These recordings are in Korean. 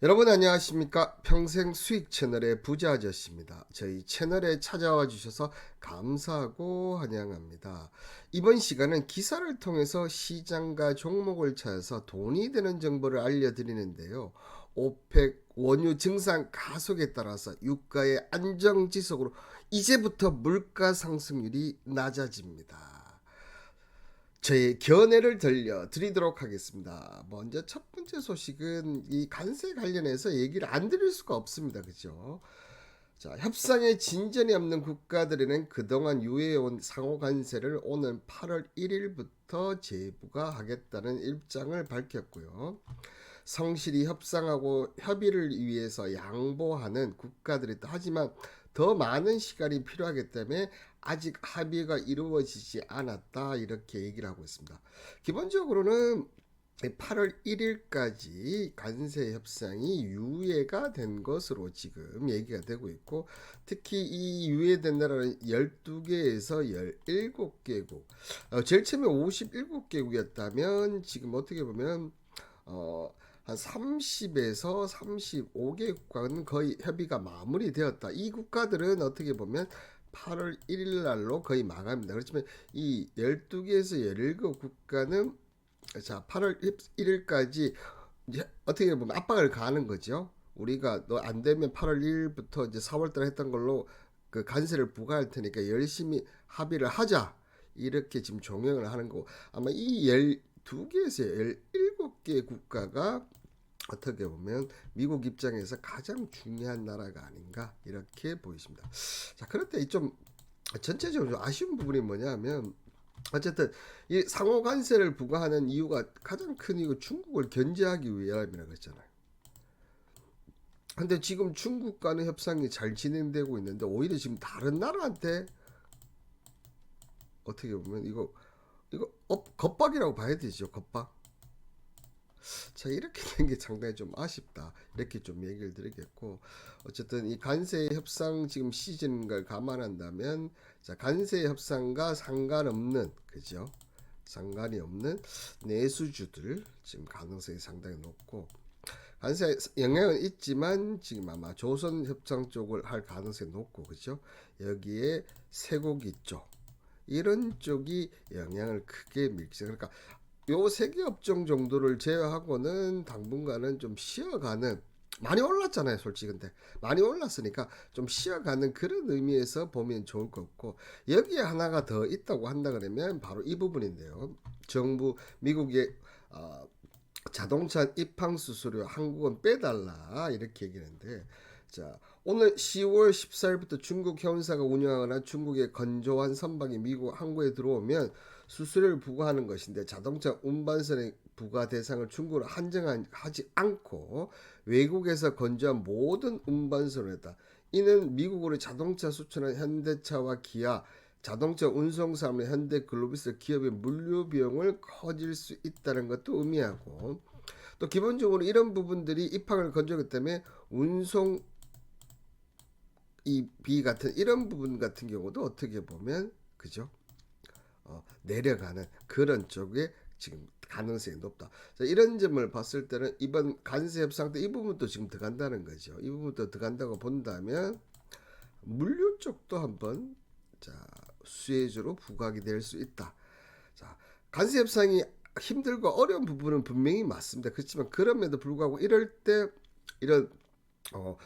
여러분 안녕하십니까? 평생 수익 채널의 부자 아저씨입니다. 저희 채널에 찾아와 주셔서 감사하고 환영합니다. 이번 시간은 기사를 통해서 시장과 종목을 찾아서 돈이 되는 정보를 알려드리는데요. 오펙 원유 증산 가속에 따라서 유가의 안정 지속으로 이제부터 물가 상승률이 낮아집니다. 저의 견해를 들려드리도록 하겠습니다. 먼저 첫 번째 소식은 이 관세 관련해서 얘기를 안 드릴 수가 없습니다. 그죠? 자, 협상에 진전이 없는 국가들에는 그동안 유예해온 상호 관세를 오는 8월 1일부터 재부가 하겠다는 입장을 밝혔고요. 성실히 협상하고 협의를 위해서 양보하는 국가들이 있다. 하지만 더 많은 시간이 필요하기 때문에 아직 합의가 이루어지지 않았다 이렇게 얘기를 하고 있습니다. 기본적으로는 8월 1일까지 관세 협상이 유예가 된 것으로 지금 얘기가 되고 있고, 특히 이 유예된 나라는 12개에서 17개국, 제일 처음에 57개국이었다면 지금 어떻게 보면 한 30에서 35개 국가는 거의 협의가 마무리되었다. 이 국가들은 어떻게 보면 8월 1일 날로 거의 마감입니다. 그렇지만 이 12개에서 17 국가는 자 8월 1일까지 이제 어떻게 보면 압박을 가하는 거죠. 우리가 너 안 되면 8월 1일부터 이제 4월 달에 했던 걸로 그 관세를 부과할 테니까 열심히 합의를 하자. 이렇게 지금 종용을 하는 거고, 아마 이 12개에서 17개 국가가 어떻게 보면 미국 입장에서 가장 중요한 나라가 아닌가 이렇게 보이십니다. 자, 그런데 좀 전체적으로 좀 아쉬운 부분이 뭐냐면, 어쨌든 이 상호 관세를 부과하는 이유가 가장 큰 이유 중국을 견제하기 위함이라고 했잖아요. 근데 지금 중국과는 협상이 잘 진행되고 있는데 오히려 지금 다른 나라한테 어떻게 보면 이거 겁박이라고 봐야 되죠. 겁박. 자, 이렇게 된 게 상당히 좀 아쉽다. 이렇게 좀 얘기를 드리겠고, 어쨌든 이 관세 협상 지금 시즌인 걸 감안한다면, 자, 관세 협상과 상관없는, 그죠? 상관이 없는 내수주들 지금 가능성이 상당히 높고, 관세 영향은 있지만 지금 아마 조선 협상 쪽을 할 가능성이 높고, 그죠? 여기에 쇠고기 쪽 이런 쪽이 영향을 크게 미치죠. 그러니까 요 세 개 업종 정도를 제외하고는 당분간은 좀 쉬어가는, 많이 올랐잖아요 솔직히. 근데 많이 올랐으니까 좀 쉬어가는 그런 의미에서 보면 좋을 것 같고, 여기에 하나가 더 있다고 한다 그러면 바로 이 부분인데요. 정부 미국의 어, 자동차 입항 수수료 한국은 빼달라 이렇게 얘기하는데, 자 오늘 10월 14일부터 중국 현사가 운영하거나 중국의 건조한 선박이 미국 항구에 들어오면 수수료를 부과하는 것인데, 자동차 운반선의 부과 대상을 중국으로 한정하지 않고 외국에서 건조한 모든 운반선에다, 이는 미국으로 자동차 수출한 현대차와 기아, 자동차 운송사업의 현대글로비스 기업의 물류 비용을 커질 수 있다는 것도 의미하고, 또 기본적으로 이런 부분들이 입항을 건조하기 때문에 운송 비 같은 이런 부분 같은 경우도 어떻게 보면 그죠? 내려가는 그런 쪽에 지금 가능성이 높다. 자, 이런 점을 봤을 때는 이번 관세 협상 때 이 부분도 지금 들어간다는 거죠. 이 부분도 들어간다고 본다면 물류 쪽도 한번 자 수혜주로 부각이 될 수 있다. 자, 관세 협상이 힘들고 어려운 부분은 분명히 맞습니다. 그렇지만 그럼에도 불구하고 이럴 때 이런 어,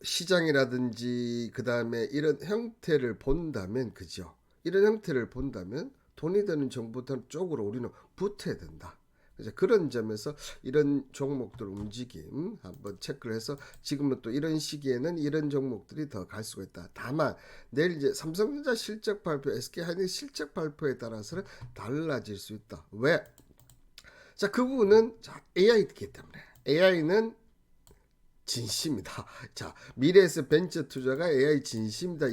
시장이라든지 그 다음에 이런 형태를 본다면, 그죠? 이런 형태를 본다면 돈이 되는 정보 쪽으로 우리는 붙어야 된다. 이제 그런 점에서 이런 종목들 움직임 한번 체크를 해서, 지금은 또 이런 시기에는 이런 종목들이 더 갈 수가 있다. 다만 내일 이제 삼성전자 실적 발표, SK하이닉스 실적 발표에 따라서는 달라질 수 있다. 왜? 자, 그 부분은 자 AI이기 때문에, AI는 진심이다. 자, 미래에서 벤처 투자가 AI 진심이다.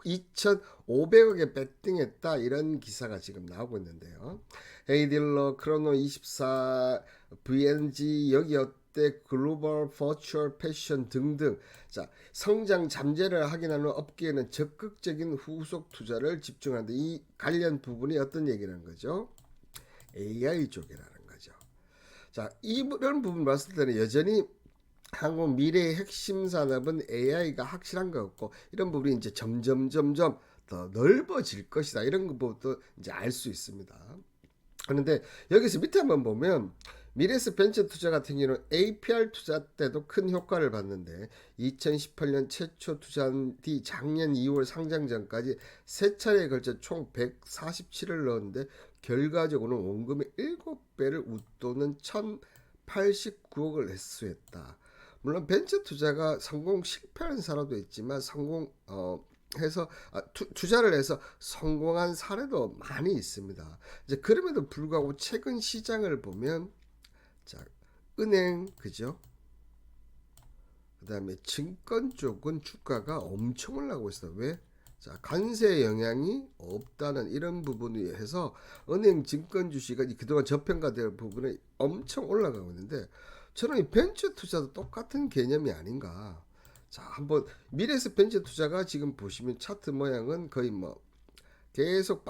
2,500억에 베팅했다. 이런 기사가 지금 나오고 있는데요. 헤이딜러, 크로노24, VNG, 여기 어때, 글로벌 버추얼 패션 등등. 자, 성장 잠재를 확인하는 업계에는 적극적인 후속 투자를 집중하는데, 이 관련 부분이 어떤 얘기라는 거죠? AI 쪽이라는 거죠. 자, 이런 부분 봤을 때는 여전히 한국 미래의 핵심 산업은 AI가 확실한 것 같고 이런 부분이 이제 점점 더 넓어질 것이다. 이런 것부터 이제 알 수 있습니다. 그런데 여기서 밑에 한번 보면 미래에서 벤처 투자 같은 경우는 APR 투자 때도 큰 효과를 봤는데 2018년 최초 투자한 뒤 작년 2월 상장 전까지 세 차례에 걸쳐 총 147을 넣었는데 결과적으로는 원금의 7배를 웃도는 1,089억을 회수했다. 물론 벤처 투자가 성공 실패한 사례도 있지만 해서 투자를 해서 성공한 사례도 많이 있습니다. 이제 그럼에도 불구하고 최근 시장을 보면 자, 은행 그죠? 그다음에 증권 쪽은 주가가 엄청 올라가고 있어요. 왜? 자, 관세 영향이 없다는 이런 부분에 해서 은행 증권 주식이 그동안 저평가될 부분에 엄청 올라가고 있는데 저는 이 벤처 투자도 똑같은 개념이 아닌가. 자, 한번 미래에서 벤처 투자가 지금 보시면 차트 모양은 거의 뭐 계속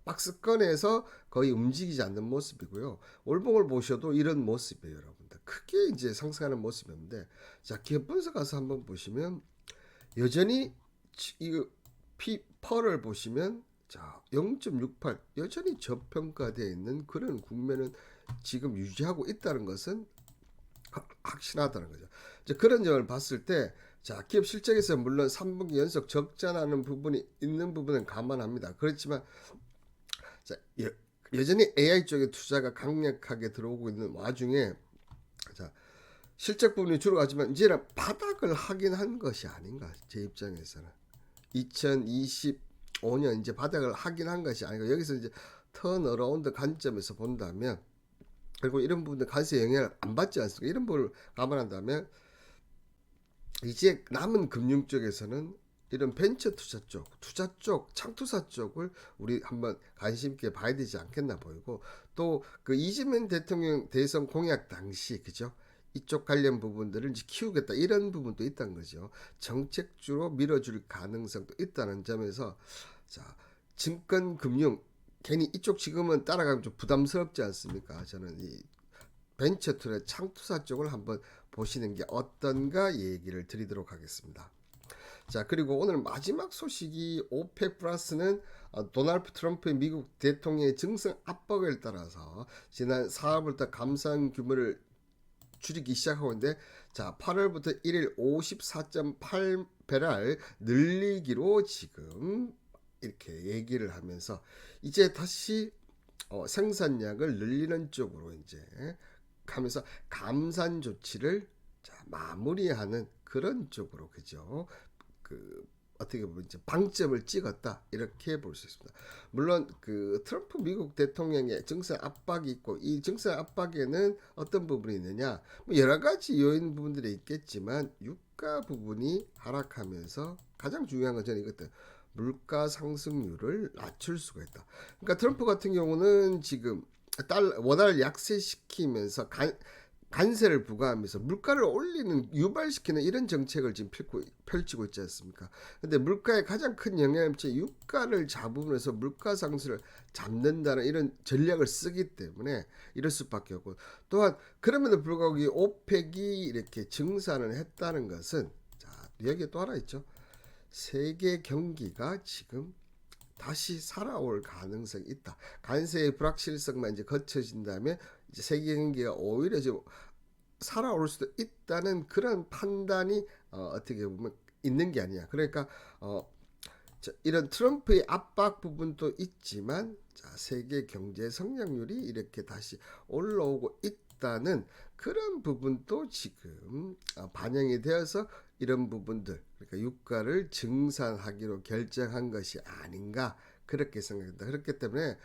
박스권에서 거의 움직이지 않는 모습이고요. 월봉을 보셔도 이런 모습이에요, 여러분들. 크게 이제 상승하는 모습인데, 자, 기업 분석 가서 한번 보시면 여전히 이 펄을 보시면 자, 0.68 여전히 저평가되어 있는 그런 국면은 지금 유지하고 있다는 것은 확신하다는 거죠. 이제 그런 점을 봤을 때, 자, 기업 실적에서 물론 3분기 연속 적자 나는 부분이 있는 부분은 감안합니다. 그렇지만, 자, 여전히 AI 쪽에 투자가 강력하게 들어오고 있는 와중에, 자, 실적 부분이 줄어가지만 이제는 바닥을 확인한 것이 아닌가, 제 입장에서는. 2025년 이제 바닥을 확인한 것이 아닌가. 여기서 이제 턴어라운드 관점에서 본다면, 그리고 이런 부분들 관세 영향을 안 받지 않습니까? 이런 부분을 감안한다면 이제 남은 금융 쪽에서는 이런 벤처 투자 쪽, 창투사 쪽을 우리 한번 관심 있게 봐야 되지 않겠나 보이고 또 그 이재명 대통령 대선 공약 당시 그죠? 이쪽 관련 부분들을 이제 키우겠다 이런 부분도 있다는 거죠. 정책주로 밀어줄 가능성도 있다는 점에서 자, 증권 금융 괜히 이쪽 지금은 따라가면 좀 부담스럽지 않습니까? 저는 이 벤처 투자 창투사 쪽을 한번 보시는 게 어떤가 얘기를 드리도록 하겠습니다. 자, 그리고 오늘 마지막 소식이 오펙 플러스는 도널드 트럼프의 미국 대통령의 증상 압박을 따라서 지난 4월부터 감산 규모를 줄이기 시작하고 있는데 자 8월부터 1일 54.8배럴 늘리기로 지금 이렇게 얘기를 하면서 이제 다시 생산량을 늘리는 쪽으로 이제 하면서 감산 조치를 자, 마무리하는 그런 쪽으로 그죠? 그 어떻게 보면 이제 방점을 찍었다 이렇게 볼 수 있습니다. 물론 그 트럼프 미국 대통령의 증세 압박이 있고 이 증세 압박에는 어떤 부분이 있느냐 뭐 여러 가지 요인 부분들이 있겠지만 유가 부분이 하락하면서 가장 중요한 건 저는 이것들 물가 상승률을 낮출 수가 있다. 그러니까 트럼프 같은 경우는 지금 원화를 약세시키면서 관세를 부과하면서 물가를 올리는 유발시키는 이런 정책을 지금 펼치고 있지 않습니까? 근데 물가에 가장 큰 영향을 미쳐 유가를 잡으면서 물가 상승을 잡는다는 이런 전략을 쓰기 때문에 이럴 수밖에 없고 또한 그럼에도 불구하고 이 오펙이 이렇게 증산을 했다는 것은 자 여기에 또 하나 있죠. 세계 경기가 지금 다시 살아올 가능성이 있다. 관세의 불확실성만 이제 거쳐진다면 이제 세계 경기가 오히려 좀 살아올 수도 있다는 그런 판단이 어떻게 보면 있는 게 아니야. 그러니까 이런 트럼프의 압박 부분도 있지만 자, 세계 경제 성장률이 이렇게 다시 올라오고 있다는 그런 부분도 지금 반영이 되어서 이런 부분들 그러니까 유가를 증산하기로 결정한 것이 아닌가 그렇게 생각합니다. 그렇기 때문에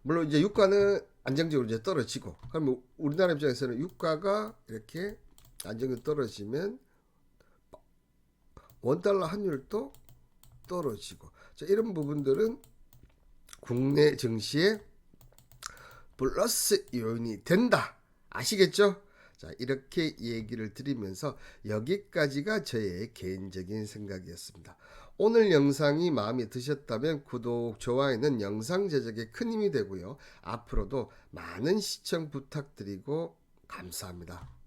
물론 이제 유가는 안정적으로 이제 떨어지고 그러면 우리나라 입장에서는 유가가 이렇게 안정적으로 떨어지면 원달러 환율도 떨어지고 자, 이런 부분들은 국내 증시에 플러스 요인이 된다. 아시겠죠? 자, 이렇게 얘기를 드리면서 여기까지가 저의 개인적인 생각이었습니다. 오늘 영상이 마음에 드셨다면 구독, 좋아요는 영상 제작에 큰 힘이 되고요. 앞으로도 많은 시청 부탁드리고 감사합니다.